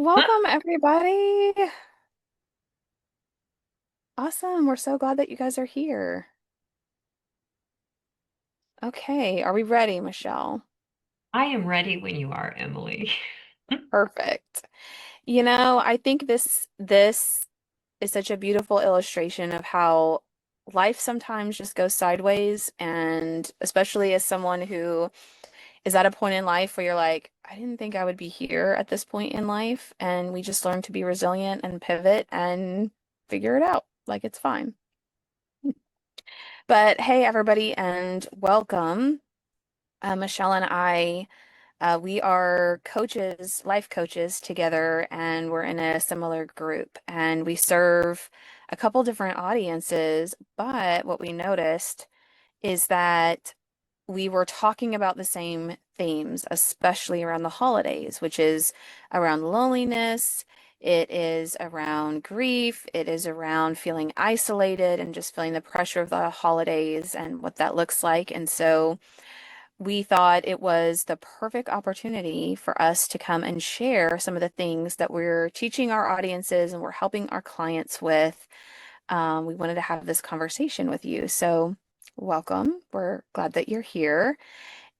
Welcome, everybody. Awesome. We're so glad that you guys are here. Okay, are we ready, Michelle? I am ready when you are, Emily. Perfect. I think this is such a beautiful illustration of how life sometimes just goes sideways, and especially as someone who is at a point in life where you're like, I didn't think I would be here at this point in life, and we just learn to be resilient and pivot and figure it out. Like it's fine. But hey, everybody, and welcome. Michelle and I, we are coaches, life coaches together, and we're in a similar group. And we serve a couple different audiences. But what we noticed is that we were talking about the same themes, especially around the holidays, which is around loneliness. It is around grief. It is around feeling isolated and just feeling the pressure of the holidays and what that looks like. And so we thought it was the perfect opportunity for us to come and share some of the things that we're teaching our audiences and we're helping our clients with. We wanted to have this conversation with you. So, welcome. We're glad that you're here.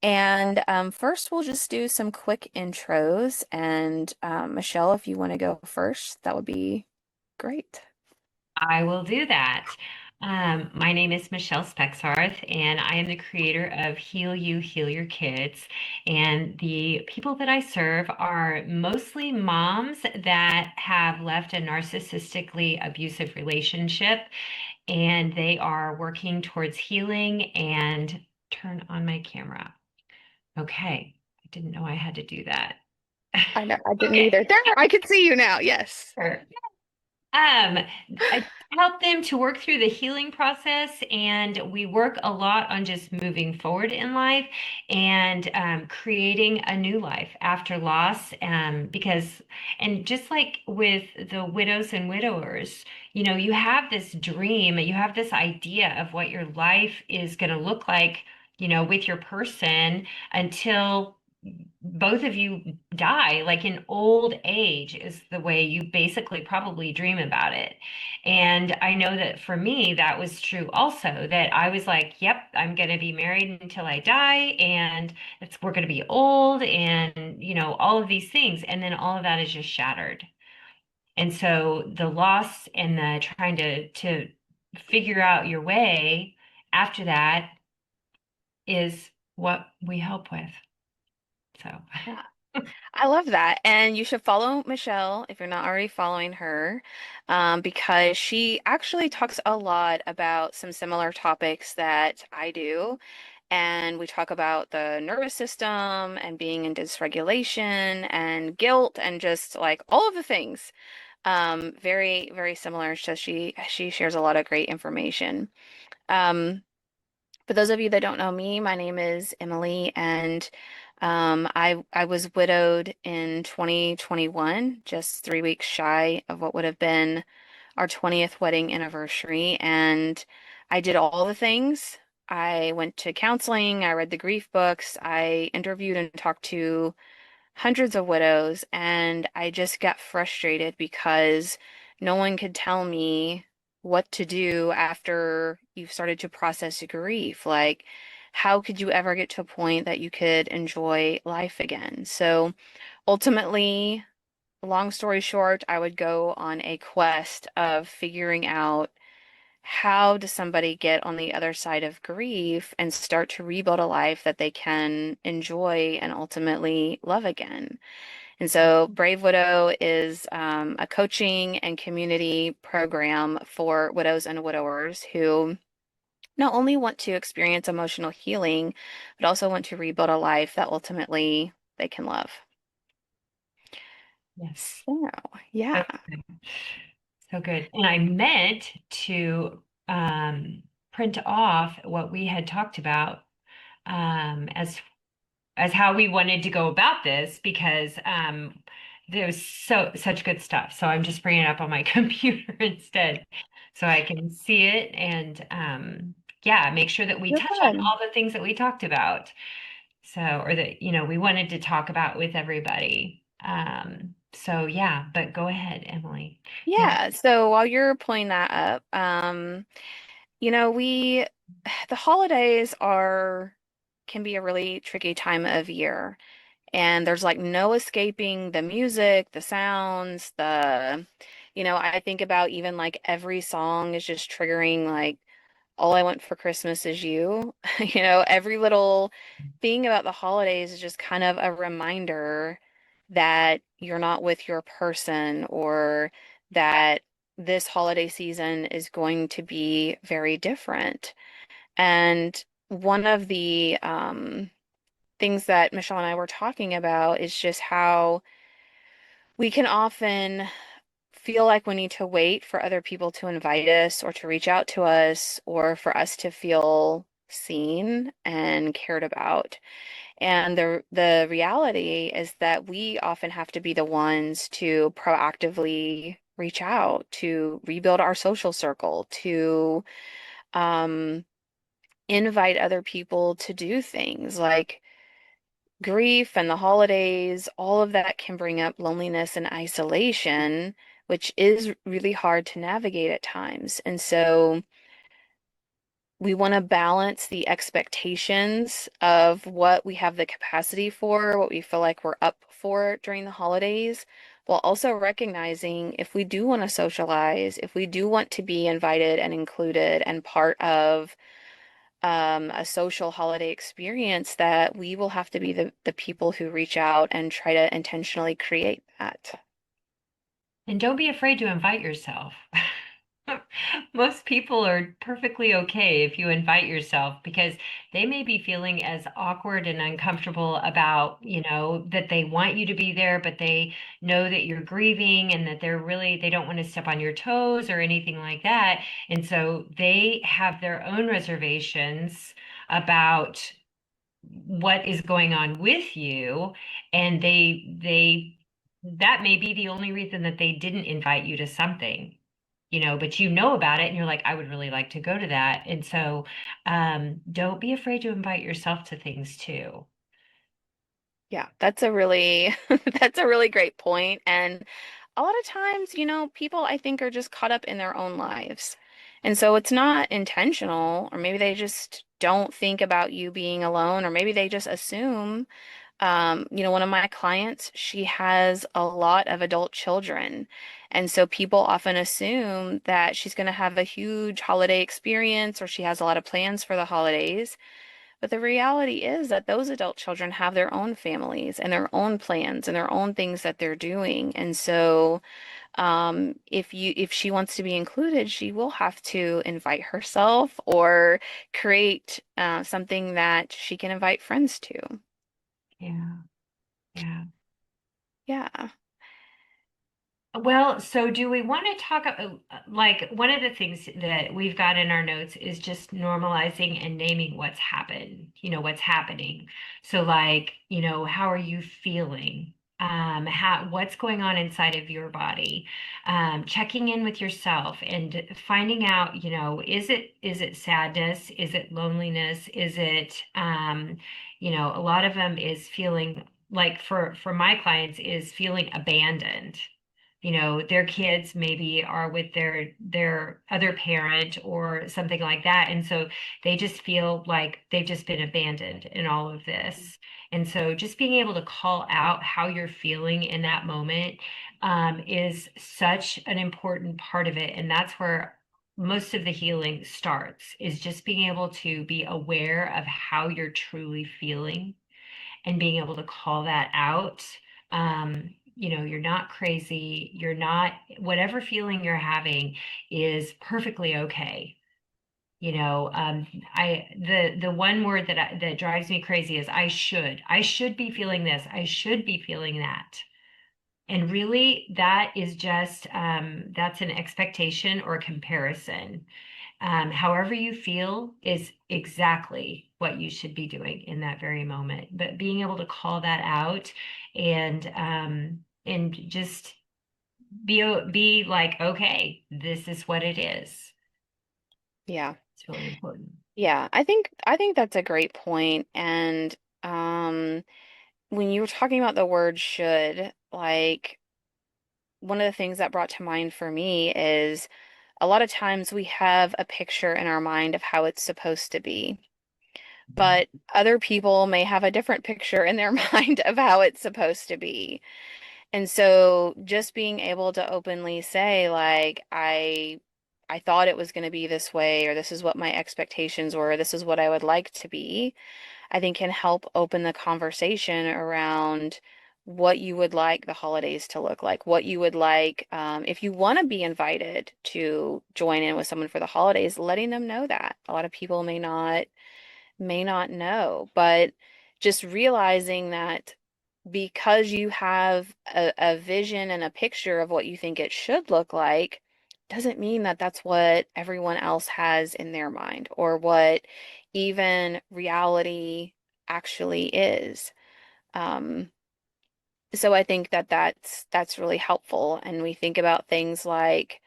And first, we'll just do some quick intros. And Michelle, if you want to go first, that would be great. I will do that. My name is Michelle Spexarth, and I am the creator of Heal You, Heal Your Kids. And the people that I serve are mostly moms that have left a narcissistically abusive relationship, and they are working towards healing and turn on my camera. Okay, I didn't know I had to do that. I know, I didn't Okay. either. There, I can see you now. Yes. Sure. Um, I help them to work through the healing process, and we work a lot on just moving forward in life and creating a new life after loss. And just like with the widows and widowers, you have this dream, you have this idea of what your life is going to look like, with your person until both of you die, like in old age is the way you basically probably dream about it. And I know that for me that was true also, that I was like, yep, I'm going to be married until I die, and we're going to be old, and all of these things, and then all of that is just shattered. And so the loss and the trying to figure out your way after that is what we help with. So Yeah. I love that. And you should follow Michelle if you're not already following her, because she actually talks a lot about some similar topics that I do. And we talk about the nervous system and being in dysregulation and guilt and just like all of the things. Very, very similar. So she shares a lot of great information. Um, for those of you that don't know me, my name is Emily, and I was widowed in 2021, just 3 weeks shy of what would have been our 20th wedding anniversary. And I did all the things. I went to counseling, I read the grief books, I interviewed and talked to hundreds of widows, and I just got frustrated because no one could tell me what to do after you've started to process grief. Like, how could you ever get to a point that you could enjoy life again? So ultimately, long story short, I would go on a quest of figuring out how does somebody get on the other side of grief and start to rebuild a life that they can enjoy and ultimately love again. And so Brave Widow is a coaching and community program for widows and widowers who not only want to experience emotional healing, but also want to rebuild a life that ultimately they can love. yes. So, yeah. So good. So good. And I meant to print off what we had talked about as how we wanted to go about this, because there was such good stuff. So I'm just bringing it up on my computer instead so I can see it and yeah, make sure that we You're touch on good. all the things that we talked about. So, or that, we wanted to talk about with everybody. So yeah, but go ahead, Emily. Yeah. Yeah, so while you're pulling that up, we the holidays are can be a really tricky time of year. And there's like no escaping the music, the sounds, I think about even like every song is just triggering like all I want for Christmas is you. Every little thing about the holidays is just kind of a reminder that you're not with your person or that this holiday season is going to be very different. And one of the things that Michelle and I were talking about is just how we can often feel like we need to wait for other people to invite us or to reach out to us or for us to feel seen and cared about. And the reality is that we often have to be the ones to proactively reach out, to rebuild our social circle, to um, invite other people to do things like grief and the holidays, all of that can bring up loneliness and isolation, which is really hard to navigate at times. And so we want to balance the expectations of what we have the capacity for, what we feel like we're up for during the holidays, while also recognizing if we do want to socialize, if we do want to be invited and included and part of a social holiday experience, that we will have to be the people who reach out and try to intentionally create that. And don't be afraid to invite yourself. Most people are perfectly okay if you invite yourself because they may be feeling as awkward and uncomfortable about, that they want you to be there, but they know that you're grieving and that they don't want to step on your toes or anything like that. And so they have their own reservations about what is going on with you, and that may be the only reason that they didn't invite you to something, but you know about it and you're like, I would really like to go to that. And so don't be afraid to invite yourself to things too. Yeah, that's a really that's a really great point. And a lot of times, people I think are just caught up in their own lives. And so it's not intentional, or maybe they just don't think about you being alone, or maybe they just assume. One of my clients, she has a lot of adult children. And so people often assume that she's going to have a huge holiday experience or she has a lot of plans for the holidays. But the reality is that those adult children have their own families and their own plans and their own things that they're doing. And so, if she wants to be included, she will have to invite herself or create something that she can invite friends to. Yeah, yeah. Yeah. Well, so do we want to talk like one of the things that we've got in our notes is just normalizing and naming what's happened, what's happening. So like, how are you feeling? What's going on inside of your body? Checking in with yourself and finding out, is it sadness? Is it loneliness? Is it a lot of them is feeling like for my clients is feeling abandoned. Their kids maybe are with their other parent or something like that, and so they just feel like they've just been abandoned in all of this. And so just being able to call out how you're feeling in that moment is such an important part of it, and that's where most of the healing starts, is just being able to be aware of how you're truly feeling and being able to call that out. You're not crazy. You're not, whatever feeling you're having is perfectly okay. The one word that drives me crazy is I should be feeling this. I should be feeling that. And really, that is just that's an expectation or comparison. However you feel is exactly what you should be doing in that very moment. But being able to call that out and just be like, okay, this is what it is. Yeah. It's really important. Yeah. I think that's a great point. And when you were talking about the word should, like one of the things that brought to mind for me is a lot of times we have a picture in our mind of how it's supposed to be, but other people may have a different picture in their mind of how it's supposed to be. And so just being able to openly say like I thought it was going to be this way, or this is what my expectations were, this is what I would like to be, I think can help open the conversation around what you would like the holidays to look like, what you would like, if you want to be invited to join in with someone for the holidays, letting them know that. A lot of people may not know, but just realizing that because you have a vision and a picture of what you think it should look like, doesn't mean that that's what everyone else has in their mind or what even reality actually is. Um, so I think that that's really helpful. And we think about things like,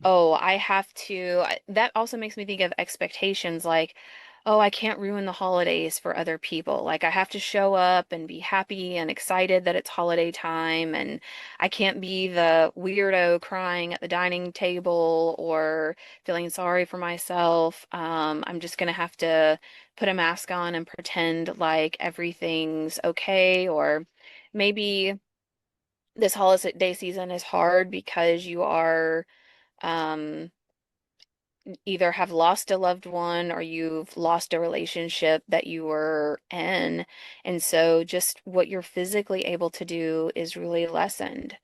oh, I have to, that also makes me think of expectations like, oh, I can't ruin the holidays for other people. Like, I have to show up and be happy and excited that it's holiday time, and I can't be the weirdo crying at the dining table or feeling sorry for myself. I'm just gonna have to put a mask on and pretend like everything's okay, or maybe this holiday season is hard because you are um, either have lost a loved one or you've lost a relationship that you were in. And so just what you're physically able to do is really lessened.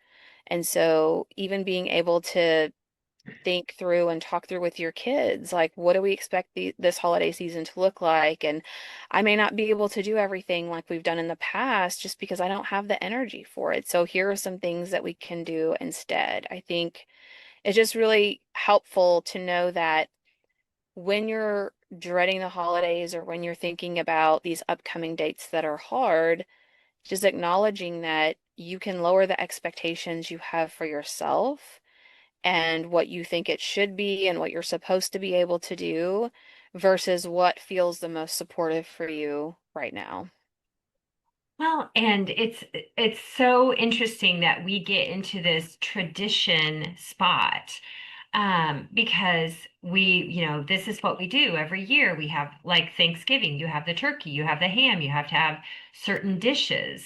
And so even being able to think through and talk through with your kids, like what do we expect this holiday season to look like? And I may not be able to do everything like we've done in the past just because I don't have the energy for it. So here are some things that we can do instead. I think it's just really helpful to know that when you're dreading the holidays or when you're thinking about these upcoming dates that are hard, just acknowledging that you can lower the expectations you have for yourself and what you think it should be and what you're supposed to be able to do versus what feels the most supportive for you right now. Well, and it's so interesting that we get into this tradition spot because this is what we do every year. We have like Thanksgiving, you have the turkey, you have the ham, you have to have certain dishes.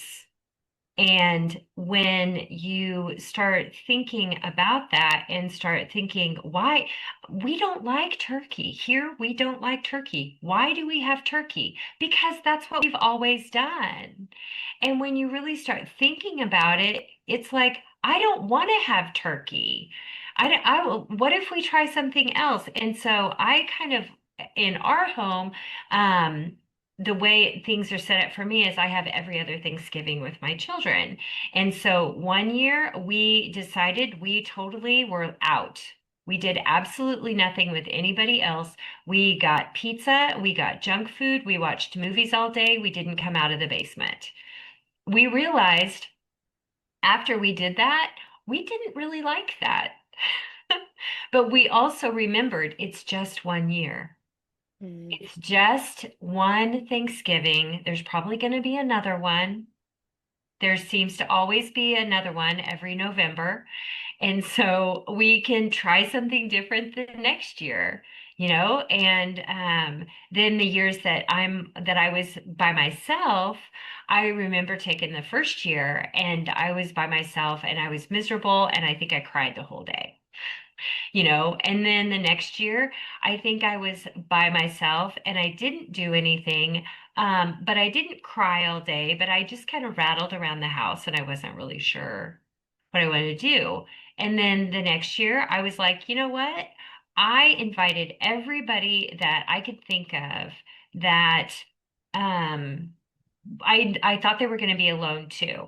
And when you start thinking about that and start thinking, why we don't like turkey here, we don't like turkey. Why do we have turkey? Because that's what we've always done. And when you really start thinking about it, it's like, I don't want to have turkey. What if we try something else? And so I kind of, in our home, um, the way things are set up for me is I have every other Thanksgiving with my children. And so one year we decided we totally were out. We did absolutely nothing with anybody else. We got pizza, we got junk food, we watched movies all day, we didn't come out of the basement. We realized after we did that, we didn't really like that. But we also remembered it's just one year. Mm. It's just one Thanksgiving. There's probably going to be another one. There seems to always be another one every November. And so we can try something different the next year, and then the years that I was by myself, I remember taking the first year and I was by myself and I was miserable and I think I cried the whole day. And then the next year, I think I was by myself and I didn't do anything. But I didn't cry all day, but I just kind of rattled around the house and I wasn't really sure what I wanted to do. And then the next year, I was like, you know what? I invited everybody that I could think of that um, I thought they were going to be alone too.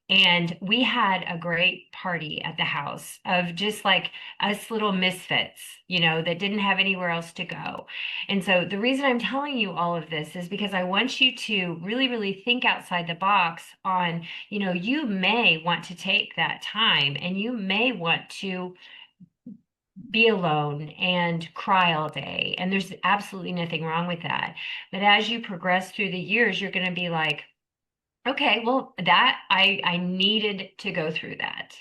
And we had a great party at the house of just like us little misfits, that didn't have anywhere else to go. And so the reason I'm telling you all of this is because I want you to really, really think outside the box on, you may want to take that time and you may want to be alone and cry all day. And there's absolutely nothing wrong with that. But as you progress through the years, you're going to be like, Okay, well, that I needed to go through that.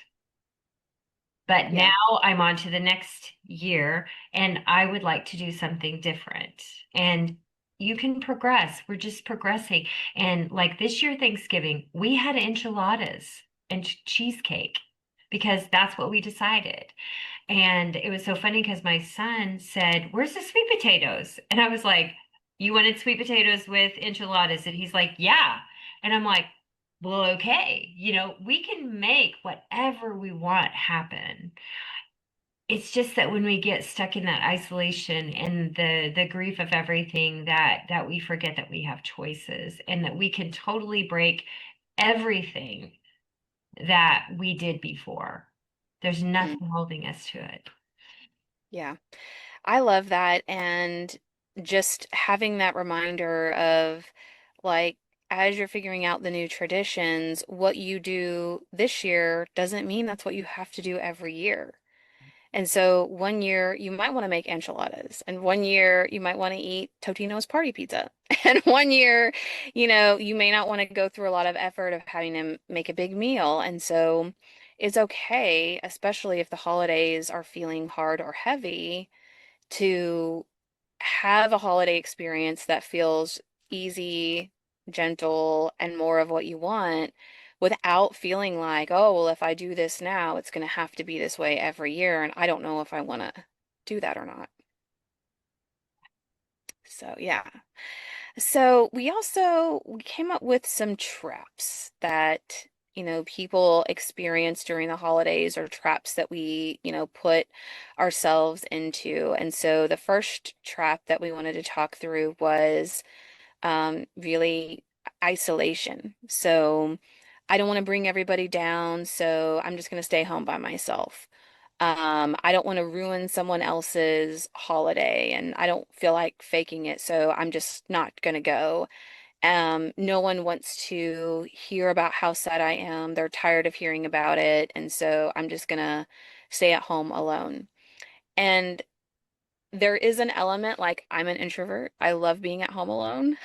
But now Yeah. I'm on to the next year and I would like to do something different. And you can progress. We're just progressing. And like this year, Thanksgiving, we had enchiladas and cheesecake because that's what we decided. And it was so funny because my son said, "Where's the sweet potatoes?" And I was like, "You wanted sweet potatoes with enchiladas?" And he's like, "Yeah." And I'm like, "Well, okay, we can make whatever we want happen." It's just that when we get stuck in that isolation and the grief of everything, that we forget that we have choices and that we can totally break everything that we did before. There's Mm, nothing holding us to it. yeah. I love that. And just having that reminder of like, as you're figuring out the new traditions, what you do this year doesn't mean that's what you have to do every year. And so one year you might want to make enchiladas, and one year you might want to eat Totino's party pizza. And one year, you may not want to go through a lot of effort of having to make a big meal. And so it's okay, especially if the holidays are feeling hard or heavy, to have a holiday experience that feels easy, gentle, and more of what you want without feeling like, oh, well, if I do this now, it's going to have to be this way every year. And I don't know if I want to do that or not. So, yeah. So, we came up with some traps that, people experience during the holidays, or traps that we, put ourselves into. And so the first trap that we wanted to talk through was really isolation. So I don't want to bring everybody down, so I'm just going to stay home by myself. I don't want to ruin someone else's holiday, and I don't feel like faking it, so I'm just not going to go. No one wants to hear about how sad I am. They're tired of hearing about it, and so I'm just going to stay at home alone. And there is an element, like, I'm an introvert. I love being at home alone.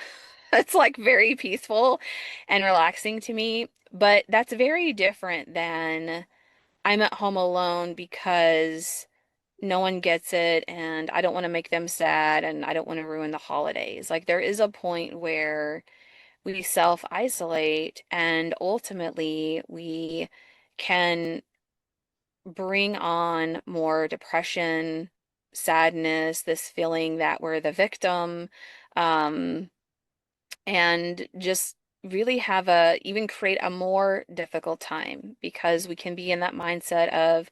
It's like very peaceful and relaxing to me, but that's very different than I'm at home alone because no one gets it and I don't want to make them sad and I don't want to ruin the holidays. Like, there is a point where we self-isolate and ultimately we can bring on more depression, sadness, this feeling that we're the victim. Um, and just really have even create a more difficult time because we can be in that mindset of,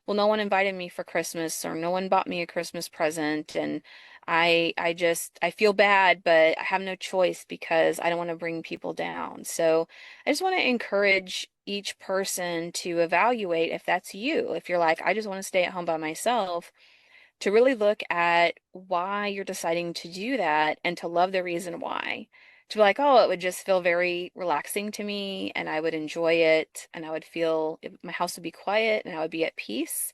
well, no one invited me for Christmas or no one bought me a Christmas present, and I feel bad, but I have no choice because I don't want to bring people down. So I just want to encourage each person to evaluate if that's you. If you're like, I just want to stay at home by myself, to really look at why you're deciding to do that and to love the reason why. To be like, oh, it would just feel very relaxing to me and I would enjoy it and I would feel my house would be quiet and I would be at peace,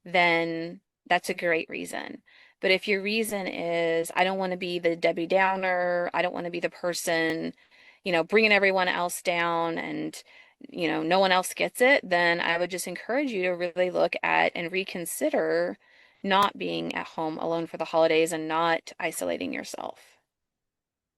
then that's a great reason. But if your reason is, I don't want to be the Debbie Downer, I don't want to be the person, bringing everyone else down and, no one else gets it, then I would just encourage you to really look at and reconsider not being at home alone for the holidays and not isolating yourself.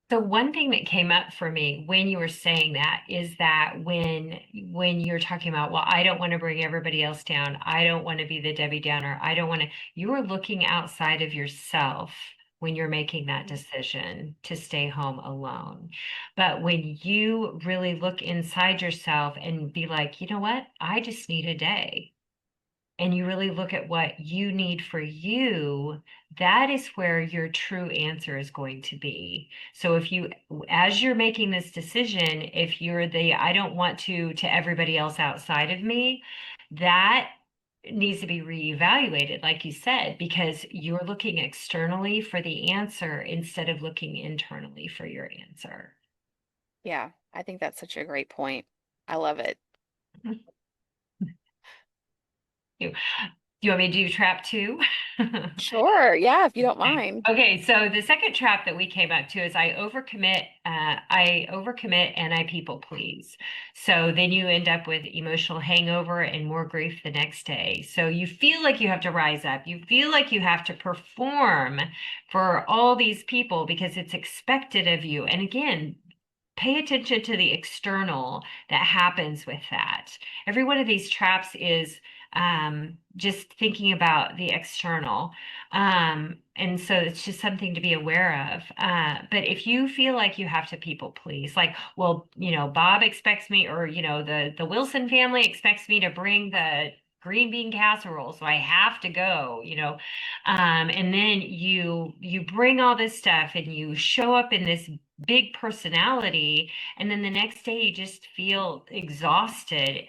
So one thing that came up for me when you were saying that is that when you're talking about, well, I don't want to bring everybody else down. I don't want to be the Debbie Downer. I don't want to, you are looking outside of yourself when you're making that decision to stay home alone. But when you really look inside yourself and be like, you know what? I just need a day, and you really look at what you need for you, that is where your true answer is going to be. So if you, as you're making this decision, if you're the I don't want to everybody else outside of me, that needs to be reevaluated, like you said, because you're looking externally for the answer instead of looking internally for your answer. Yeah, I think that's such a great point. I love it. Do you want me to do trap two? Sure. Yeah, if you don't Okay. mind. Okay, so the second trap that we came up to is I overcommit and I people please. So then you end up with emotional hangover and more grief the next day. So you feel like you have to rise up. You feel like you have to perform for all these people because it's expected of you. And again, pay attention to the external that happens with that. Every one of these traps is just thinking about the external. And so it's just something to be aware of. But if you feel like you have to people please, like, well, Bob expects me, or, the Wilson family expects me to bring the green bean casserole, so I have to go, and then you bring all this stuff and you show up in this big personality, and then the next day you just feel exhausted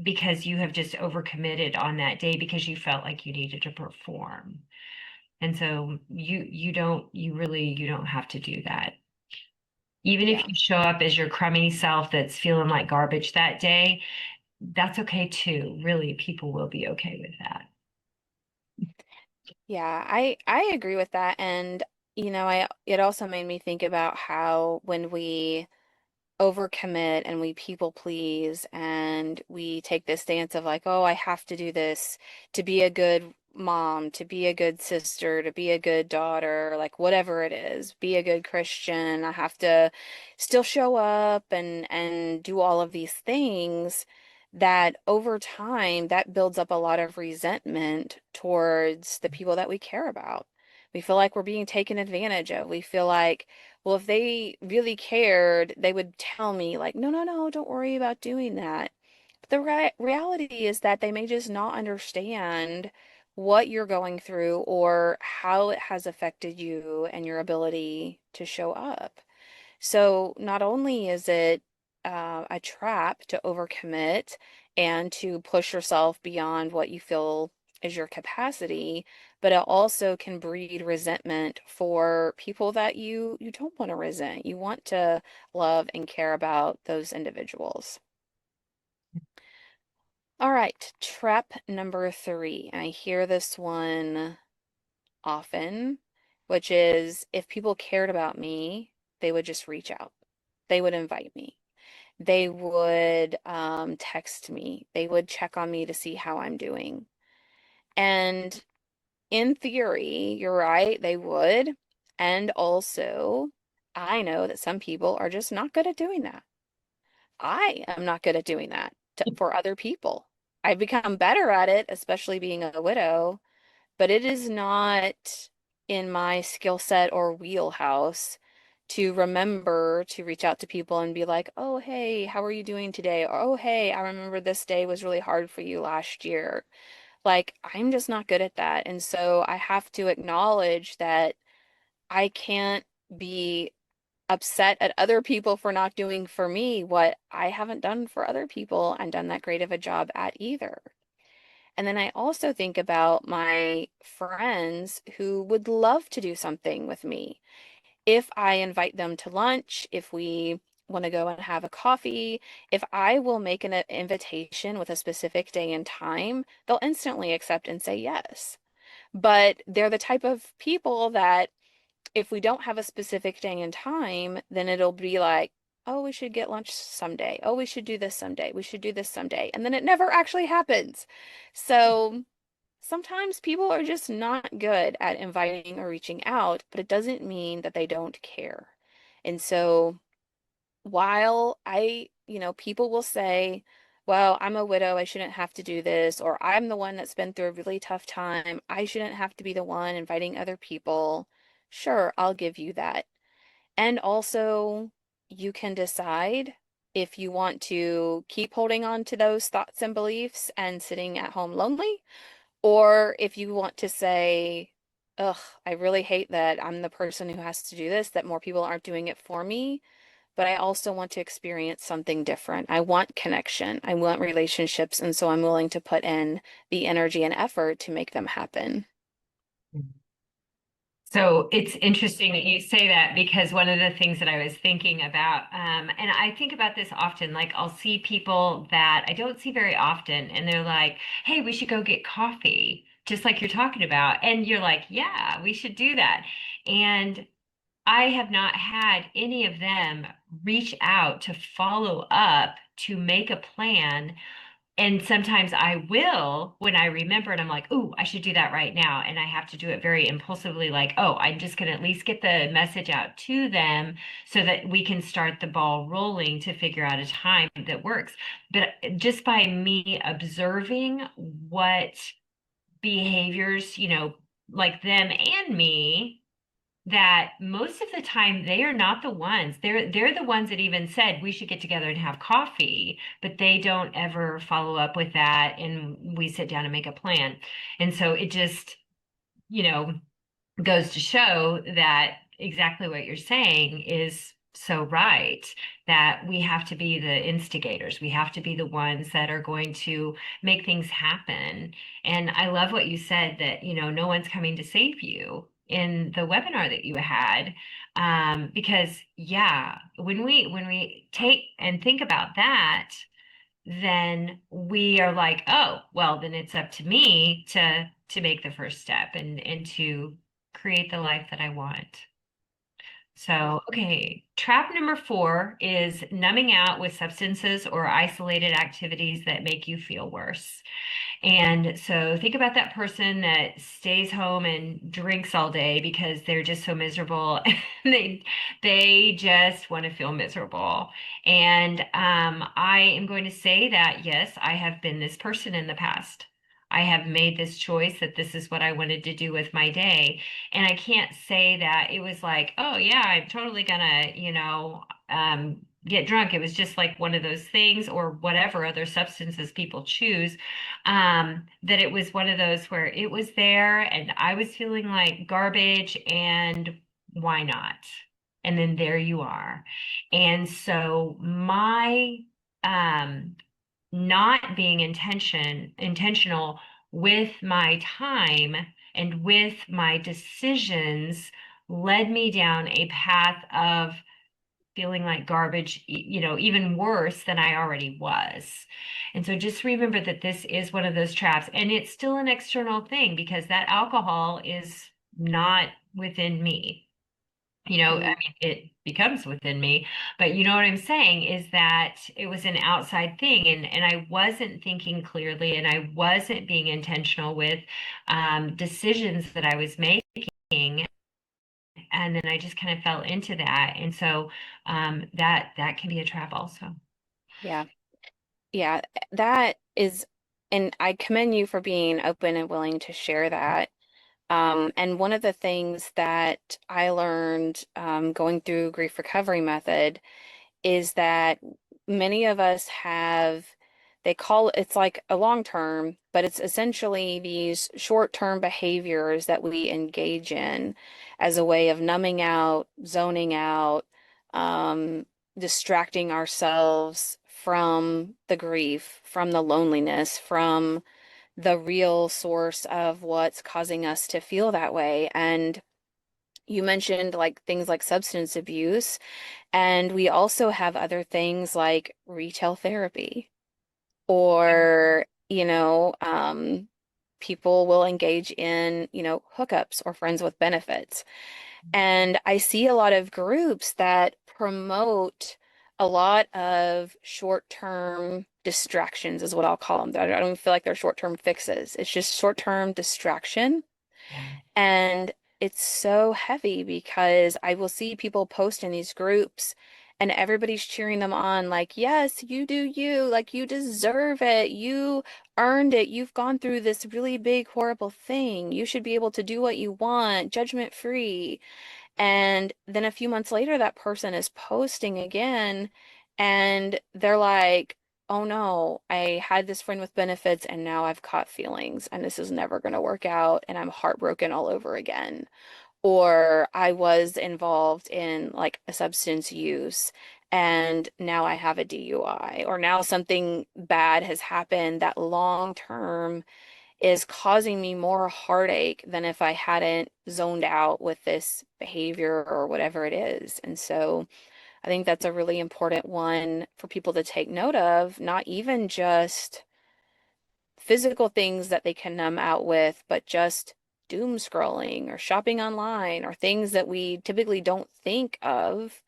because you have just overcommitted on that day because you felt like you needed to perform. And so you don't have to do that. Even if Yeah. you show up as your crummy self that's feeling like garbage that day, that's okay too. Really, people will be okay with that. Yeah, I agree with that. And I it also made me think about how when we overcommit and we people please and we take this stance of like, oh, I have to do this to be a good mom, to be a good sister, to be a good daughter, like whatever it is, be a good Christian. I have to still show up and do all of these things that over time that builds up a lot of resentment towards the people that we care about. We feel like we're being taken advantage of. We feel like, well, if they really cared, they would tell me, like, no, no, no, don't worry about doing that. But the reality is that they may just not understand what you're going through or how it has affected you and your ability to show up. So not only is it a trap to overcommit and to push yourself beyond what you feel is your capacity, but it also can breed resentment for people that you don't want to resent. You want to love and care about those individuals. All right, trap number three. I hear this one often, which is if people cared about me, they would just reach out. They would invite me. They would text me. They would check on me to see how I'm doing. And in theory, you're right, they would. And also, I know that some people are just not good at doing that. I am not good at doing that for other people. I've become better at it, especially being a widow, but it is not in my skill set or wheelhouse to remember to reach out to people and be like, oh, hey, how are you doing today? Or, oh, hey, I remember this day was really hard for you last year. Like, I'm just not good at that. And so I have to acknowledge that I can't be upset at other people for not doing for me what I haven't done for other people and done that great of a job at either. And then I also think about my friends who would love to do something with me. If I invite them to lunch, if we want to go and have a coffee, if I will make an invitation with a specific day and time, they'll instantly accept and say yes. But they're the type of people that if we don't have a specific day and time, then it'll be like, oh, we should get lunch someday. Oh, we should do this someday. We should do this someday. And then it never actually happens. So sometimes people are just not good at inviting or reaching out, but it doesn't mean that they don't care. And so while people will say, well, I'm a widow, I shouldn't have to do this, or I'm the one that's been through a really tough time, I shouldn't have to be the one inviting other people. Sure, I'll give you that. And also, you can decide if you want to keep holding on to those thoughts and beliefs and sitting at home lonely, or if you want to say, ugh, I really hate that I'm the person who has to do this, that more people aren't doing it for me, but I also want to experience something different. I want connection. I want relationships, and so I'm willing to put in the energy and effort to make them happen. So it's interesting that you say that because one of the things that I was thinking about, and I think about this often, like I'll see people that I don't see very often, and they're like, hey, we should go get coffee, just like you're talking about. And you're like, yeah, we should do that. And I have not had any of them reach out to follow up to make a plan, and sometimes I will when I remember and I'm like, oh, I should do that right now. And I have to do it very impulsively, like, oh, I'm just going to at least get the message out to them so that we can start the ball rolling to figure out a time that works. But just by me observing what behaviors, like them and me, that most of the time they are not the ones. They're the ones that even said we should get together and have coffee, but they don't ever follow up with that and we sit down and make a plan. And so it just, you know, goes to show that exactly what you're saying is so right, that we have to be the instigators. We have to be the ones that are going to make things happen. And I love what you said that, no one's coming to save you in the webinar that you had. Because yeah, when we take and think about that, then we are like, oh, well, then it's up to me to make the first step and to create the life that I want. Yeah. So, okay, trap number 4 is numbing out with substances or isolated activities that make you feel worse. And so think about that person that stays home and drinks all day because they're just so miserable and they just want to feel miserable. And I am going to say that yes, I have been this person in the past. I have made this choice that this is what I wanted to do with my day. And I can't say that it was like, oh yeah, I'm totally gonna, get drunk. It was just like one of those things or whatever other substances people choose, that it was one of those where it was there and I was feeling like garbage and why not? And then there you are. And so my um not being intentional with my time and with my decisions led me down a path of feeling like garbage, even worse than I already was. And so just remember that this is one of those traps, and it's still an external thing because that alcohol is not within me. I Mm. mean, it becomes within me, but you know what I'm saying is that it was an outside thing, and I wasn't thinking clearly, and I wasn't being intentional with decisions that I was making, and then I just kind of fell into that, and so that can be a trap also. Yeah. Yeah. That is, and I commend you for being open and willing to share that. And one of the things that I learned going through grief recovery method is that many of us have, they call it's like a long term, but it's essentially these short-term behaviors that we engage in as a way of numbing out, zoning out, um, distracting ourselves from the grief, from the loneliness, from the real source of what's causing us to feel that way. And you mentioned like things like substance abuse, and we also have other things like retail therapy or, people will engage in, hookups or friends with benefits. And I see a lot of groups that promote a lot of short-term distractions, is what I'll call them. I don't even feel like they're short-term fixes. It's just short-term distraction. Yeah. And it's so heavy because I will see people post in these groups and everybody's cheering them on, like, yes, you do you, like, you deserve it. You earned it. You've gone through this really big, horrible thing. You should be able to do what you want, judgment free. And then a few months later, that person is posting again, and they're like, oh no, I had this friend with benefits, and now I've caught feelings, and this is never going to work out, and I'm heartbroken all over again. Or I was involved in like a substance use, and now I have a DUI, or now something bad has happened that long term is causing me more heartache than if I hadn't zoned out with this behavior or whatever it is. And so I think that's a really important one for people to take note of, not even just physical things that they can numb out with, but just doom scrolling or shopping online or things that we typically don't think of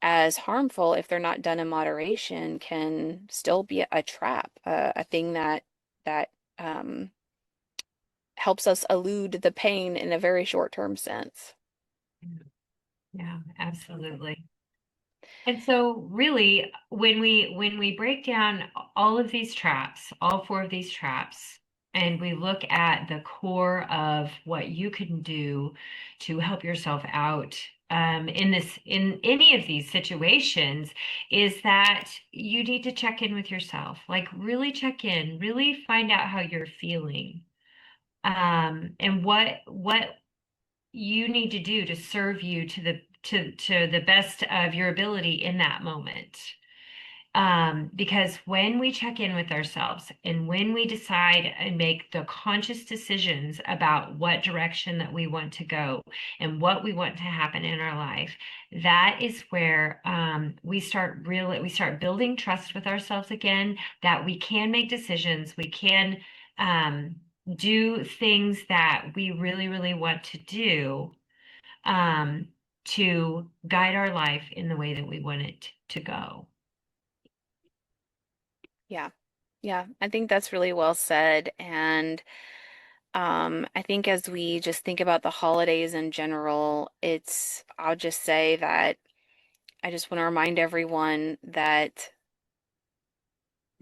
as harmful if they're not done in moderation can still be a trap, a thing that um, helps us elude the pain in a very short-term sense. Yeah, absolutely. And so really when we break down all of these traps, all four of these traps, and we look at the core of what you can do to help yourself out in any of these situations, is that you need to check in with yourself. Like really check in, really find out how you're feeling. And what you need to do to serve you to the best of your ability in that moment. Because when we check in with ourselves and when we decide and make the conscious decisions about what direction that we want to go and what we want to happen in our life, that is where we start building trust with ourselves again, that we can make decisions, we can um, do things that we really, really want to do um, to guide our life in the way that we want it to go. Yeah. Yeah, I think that's really well said. And I think as we just think about the holidays in general, I'll just say that I just want to remind everyone that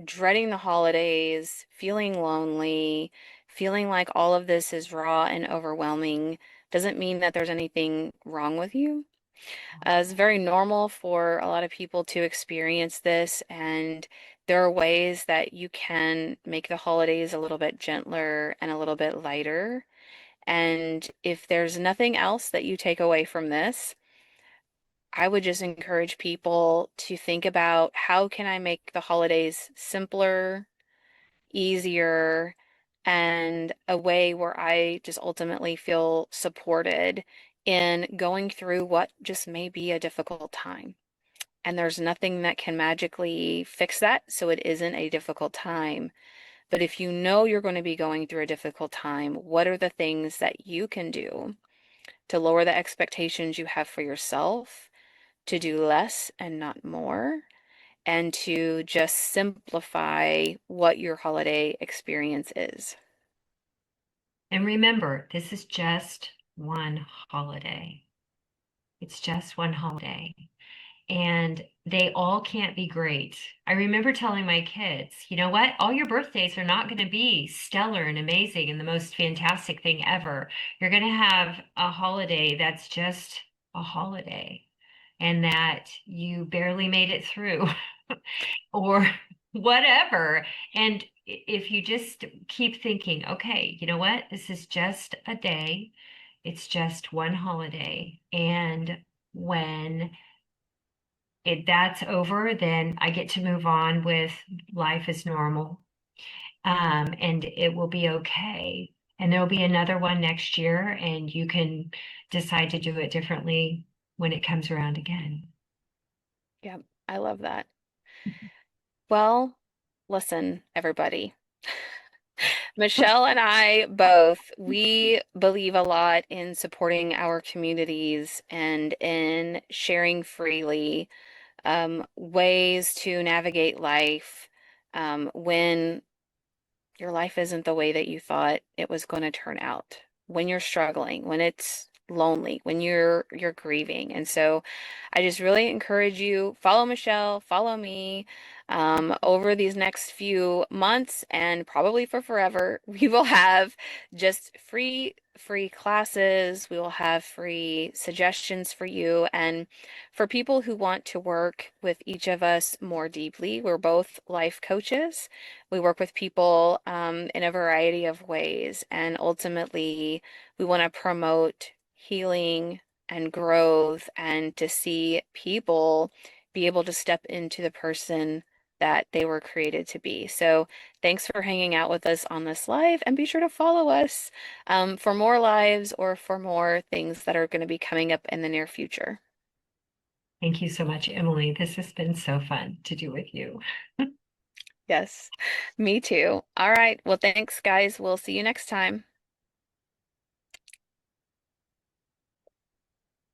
dreading the holidays, feeling lonely, feeling like all of this is raw and overwhelming doesn't mean that there's anything wrong with you. It's very normal for a lot of people to experience this, and there are ways that you can make the holidays a little bit gentler and a little bit lighter. And if there's nothing else that you take away from this, I would just encourage people to think about how can I make the holidays simpler, easier, and a way where I just ultimately feel supported in going through what just may be a difficult time. And there's nothing that can magically fix that, so it isn't a difficult time. But if you know you're going to be going through a difficult time, what are the things that you can do to lower the expectations you have for yourself, to do less and not more, and to just simplify what your holiday experience is? And remember, this is just one holiday. It's just one holiday. And they all can't be great. I remember telling my kids, you know what? All your birthdays are not going to be stellar and amazing and the most fantastic thing ever. You're going to have a holiday that's just a holiday and that you barely made it through or whatever. And if you just keep thinking, okay, you know what? This is just a day. It's just one holiday. And when that's over, then I get to move on with life as normal. And it will be okay. And there'll be another one next year, and you can decide to do it differently when it comes around again. Yep, I love that. Well, listen, everybody. Michelle and I both, we believe a lot in supporting our communities and in sharing freely ways to navigate life when your life isn't the way that you thought it was going to turn out, when you're struggling, when it's lonely, when you're grieving. And so I just really encourage you, follow Michelle, follow me. Over these next few months and probably for forever, we will have just free classes. We will have free suggestions for you and for people who want to work with each of us more deeply. We're both life coaches. We work with people in a variety of ways, and ultimately, we want to promote healing and growth and to see people be able to step into the person that they were created to be. So thanks for hanging out with us on this live, and be sure to follow us for more lives or for more things that are going to be coming up in the near future. Thank you so much, Emily. This has been so fun to do with you. Yes, me too. All right. Well, thanks, guys. We'll see you next time.